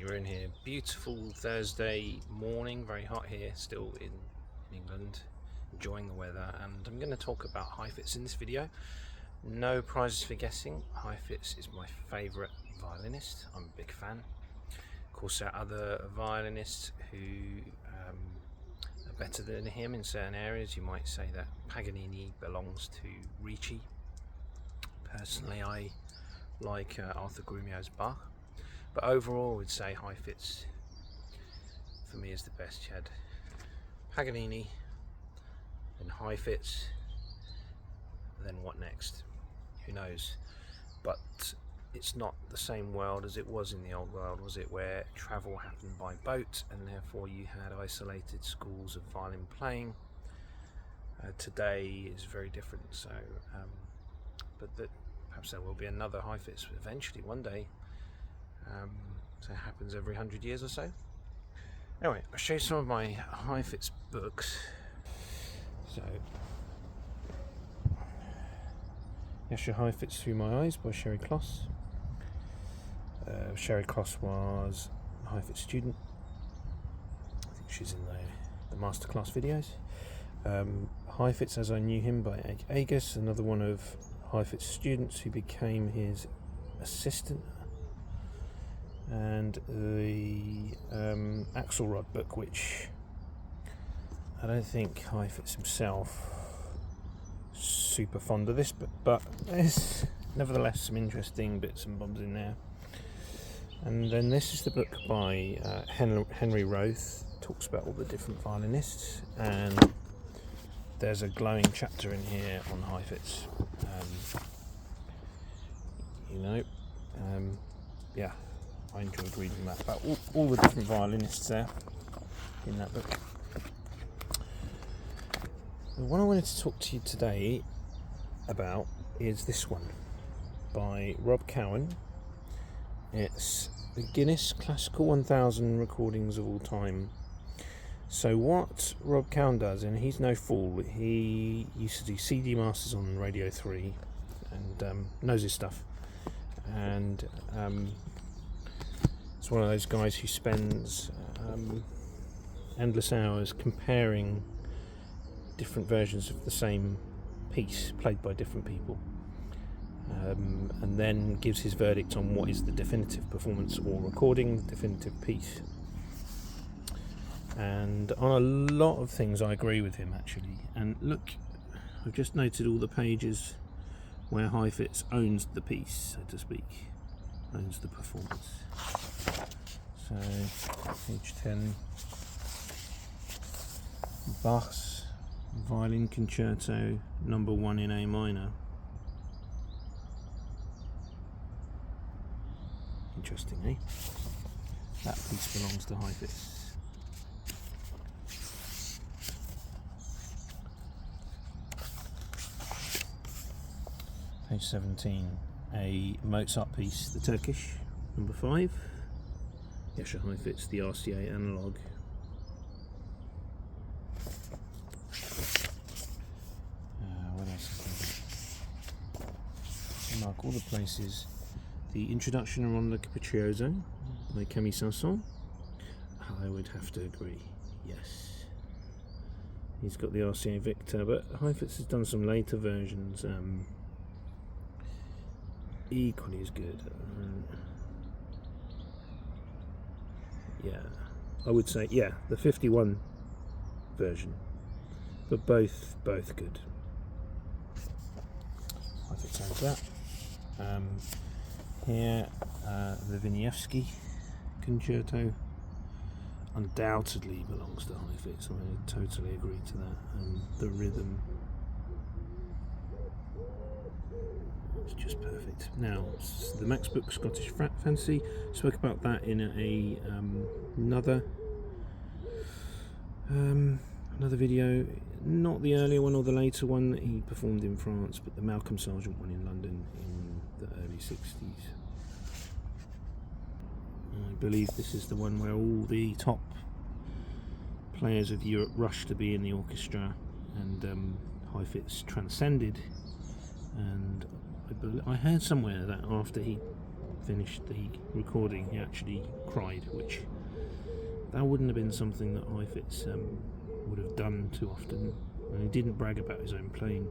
We're in here, beautiful Thursday morning, very hot here still in England, enjoying the weather, and I'm going to talk about Heifetz in this video. No prizes for guessing. Heifetz is my favourite violinist. I'm a big fan. Of course, there are other violinists who are better than him in certain areas. You might say that Paganini belongs to RICCI. Personally, I like Arthur Grumiau's Bach. But overall, I would say Heifetz, for me, is the best. You had Paganini, then Heifetz, then what next? Who knows? But it's not the same world as it was in the old world, was it? Where travel happened by boat, and therefore you had isolated schools of violin playing. Today is very different. So, perhaps there will be another Heifetz eventually, one day. So it happens every 100 years or so. Anyway, I'll show you some of my Heifetz books. So, JASCHA Heifetz Through My Eyes by Sherry Kloss. Sherry Kloss was a Heifetz student. I think she's in the masterclass videos. Heifetz As I Knew Him by Agus, another one of Heifetz students who became his assistant. And the Axelrod book, which I don't think Heifetz himself is super fond of this, but there's nevertheless some interesting bits and bobs in there. And then this is the book by Henry Roth, talks about all the different violinists, and there's a glowing chapter in here on Heifetz. Yeah, I enjoyed reading that about all the different violinists there in that book. The one I wanted to talk to you today about is this one by Rob Cowan. It's the Guinness Classical 1000 recordings of all time. So what Rob Cowan does, and he's no fool, he used to do CD masters on Radio 3 and knows his stuff. And it's one of those guys who spends endless hours comparing different versions of the same piece played by different people, and then gives his verdict on what is the definitive performance or recording, the definitive piece. And on a lot of things I agree with him, actually. And look, I've just noted all the pages where Heifetz owns the piece, so to speak, owns the performance. So, page 10, Bach's Violin Concerto number 1 in A minor. Interesting, eh? That piece belongs to Heifetz. Page 17, a Mozart piece, the Turkish, number 5. JASCHA Heifetz, the RCA analogue. What else is there? Mark all the places. The Introduction on the Capriccioso by Camille Saint-Saëns. I would have to agree, yes. He's got the RCA Victor, but Heifetz has done some later versions, equally as good. Yeah, I would say, yeah, the 51 version, but both good. Heifetz owns that. Here, the Wieniawski Concerto undoubtedly belongs to Heifetz. I totally agree to that. The rhythm, it's just perfect. Now, the Max book, Scottish Fancy, spoke about that in another video. Not the earlier one or the later one that he performed in France, but the Malcolm Sargent one in London in the early 60s. I believe this is the one where all the top players of Europe rushed to be in the orchestra, and Heifetz transcended. And I heard somewhere that after he finished the recording, he actually cried, which that wouldn't have been something that Heifetz would have done too often, and he didn't brag about his own playing.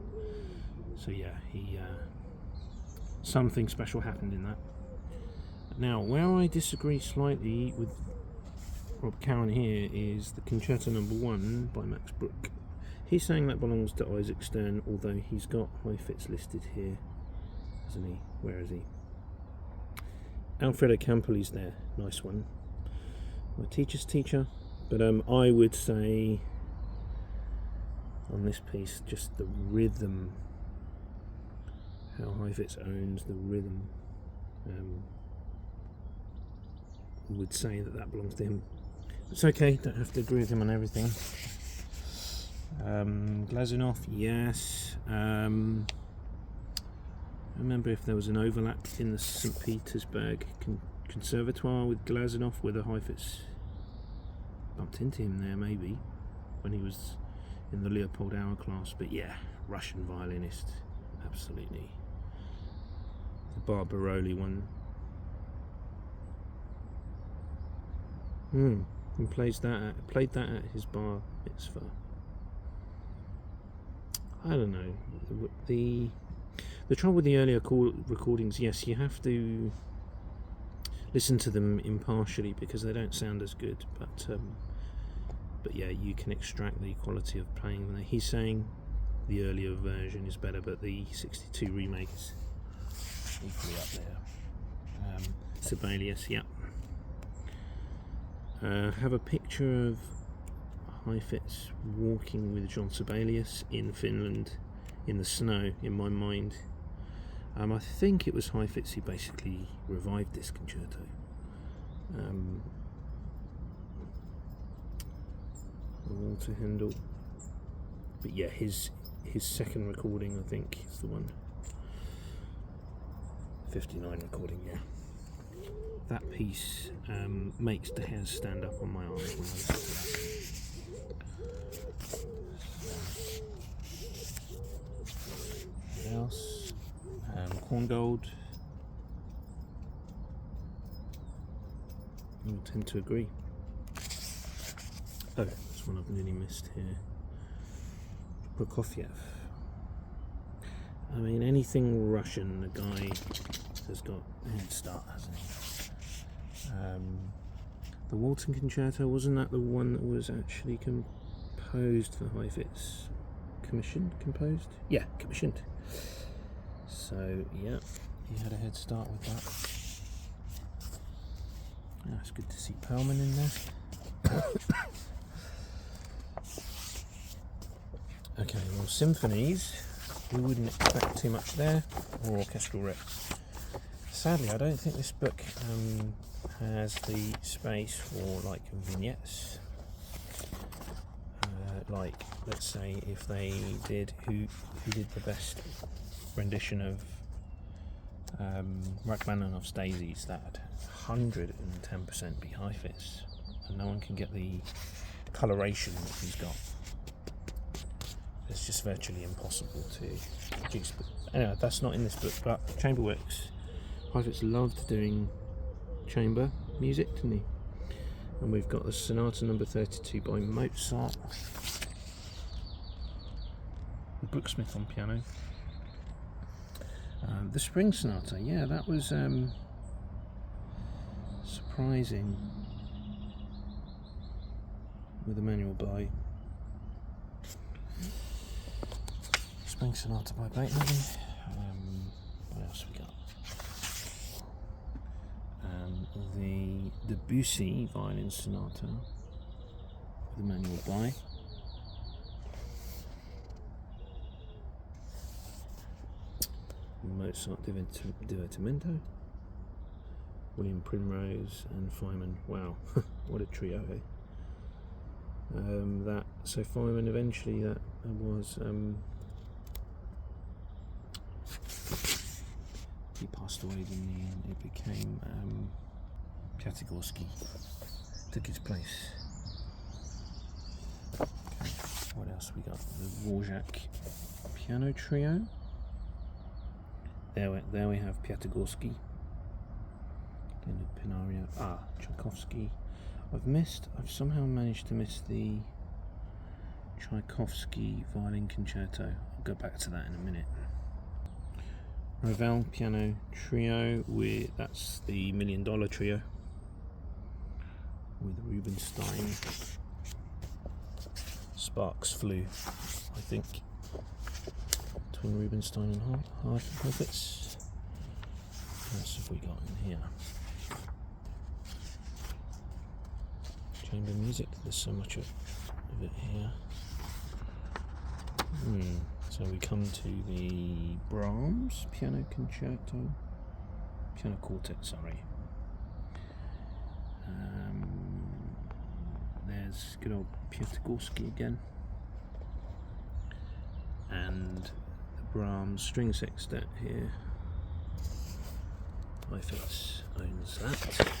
So yeah, he something special happened in that. Now, where I disagree slightly with Rob Cowan here is the Concerto No. 1 by Max Bruch. He's saying that belongs to Isaac Stern, although he's got Heifetz listed here, hasn't he? Where is he? Alfredo Campoli's there, nice one. My teacher's teacher. But I would say on this piece, just the rhythm, how Heifetz owns the rhythm, would say that belongs to him. It's okay, don't have to agree with him on everything. Glazunov, yes. I remember if there was an overlap in the St. Petersburg Conservatoire with Glazunov, whether Heifetz bumped into him there maybe when he was in the Leopold Auer class. But yeah, Russian violinist, absolutely. The Barbaroli one. He played that at his bar mitzvah. I don't know. The trouble with the earlier recordings, yes, you have to listen to them impartially because they don't sound as good. But yeah, you can extract the quality of playing them. He's saying the earlier version is better, but the '62 remake is equally up there. Sibelius, yeah. Have a picture of Heifetz walking with John Sibelius in Finland in the snow in my mind. I think it was Heifetz who basically revived this concerto. Walter Handel. But yeah, his second recording, I think, is the one. 59 recording, yeah. That piece makes the hairs stand up on my arms when I listen to that. What else? Korngold. I would tend to agree. Oh, there's one I've nearly missed here. Prokofiev. I mean, anything Russian, the guy has got a head start, hasn't he? The Walton Concerto, wasn't that the one that was actually composed for Heifetz? Composed? Yeah, commissioned. So, yeah, he had a head start with that. Oh, it's good to see Perlman in there. Okay, well, symphonies, we wouldn't expect too much there, or orchestral reps. Sadly, I don't think this book has the space for like vignettes. Like, let's say if they did who did the best rendition of Rachmaninoff's Daisies, that 110% be Heifetz, and no one can get the coloration that he's got. It's just virtually impossible to produce. But anyway, that's not in this book, but Chamberworks. Heifetz loved doing chamber music, didn't he? And we've got the Sonata No. 32 by Mozart. The Brooksmith on piano. The Spring Sonata, yeah, that was surprising. With a manual by. Spring Sonata by Beethoven. What else we got? The Debussy Violin Sonata with a manual by. Mozart Divertimento. William Primrose and Feynman. Wow, what a trio, eh? So Feynman eventually that was he passed away, didn't he? And it became Piatigorsky took his place. Okay, what else we got? The Dvorak piano trio. There we have Piatigorsky. open aria. Tchaikovsky. I've somehow managed to miss the Tchaikovsky violin concerto. I'll go back to that in a minute. Ravel piano trio, that's the $1 Million Trio with Rubinstein. Sparks flew, I think, between Rubinstein and Heifetz. What else have we got in here? Chamber music, there's so much of it here. So we come to the Brahms piano quartet, sorry. There's good old Piatigorsky again, and the Brahms string sextet here. Heifetz owns that.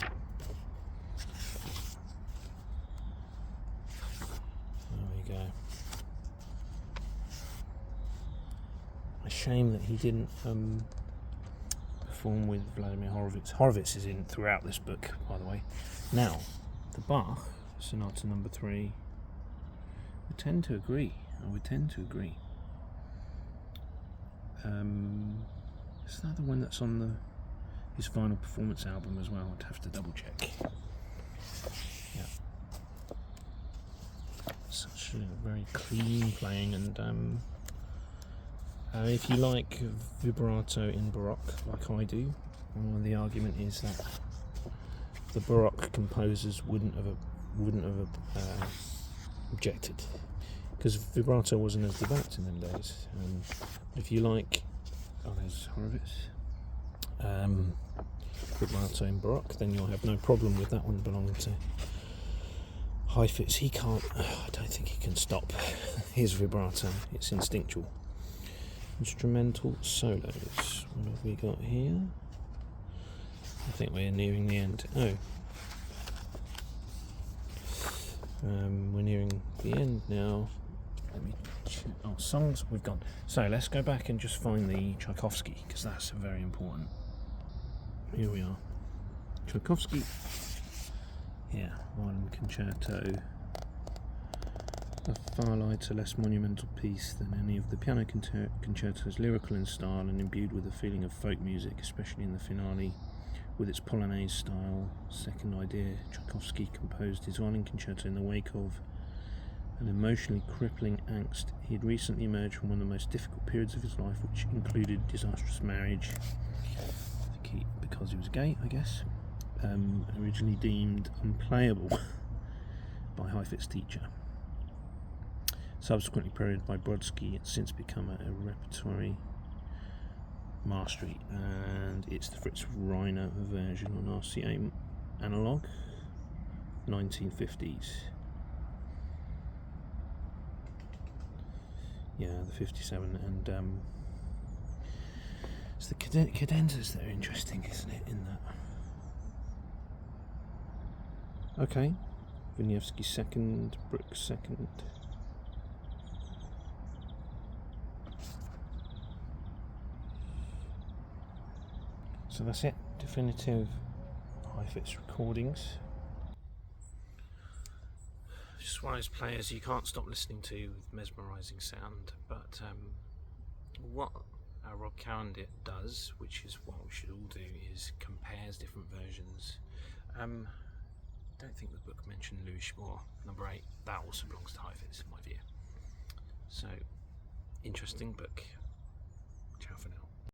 There we go. A shame that he didn't perform with Vladimir Horowitz. Horowitz is in throughout this book, by the way. Now, the Bach Sonata Number 3. I would tend to agree. Is that the one that's on his final performance album as well? I'd have to double check. Yeah. Such a very clean playing, and if you like vibrato in Baroque, like I do, the argument is that the Baroque composers wouldn't have objected, because vibrato wasn't as developed in them days. If you like, there's Horowitz, vibrato in Baroque, then you'll have no problem with that one belonging to Heifetz. I don't think he can stop his vibrato, it's instinctual. Instrumental solos, what have we got here? I think we're nearing the end. We're nearing the end now. Let me check. Songs we've gone. So let's go back and just find the Tchaikovsky, because that's very important. Here we are. Tchaikovsky. Here, Violin Concerto. A far lighter, less monumental piece than any of the piano concertos, lyrical in style and imbued with a feeling of folk music, especially in the finale. With its Polonaise style, second idea, Tchaikovsky composed his violin concerto in the wake of an emotionally crippling angst. He had recently emerged from one of the most difficult periods of his life, which included disastrous marriage, because he was gay, I guess, originally deemed unplayable by Heifetz's teacher. Subsequently parodied by Brodsky, it's since become a repertory mastery, and it's the Fritz Reiner version on RCA analog, 1950s. Yeah, the 57, and it's the cadenzas that are interesting, isn't it, in that? Okay, Wieniawski second, Brooks second. So that's it, definitive Heifetz recordings. Just one of those players you can't stop listening to with mesmerising sound, but what Rob Cowans does, which is what we should all do, is compares different versions. I don't think the book mentioned Louis Spohr, number 8, that also belongs to Heifetz in my view. So, interesting book.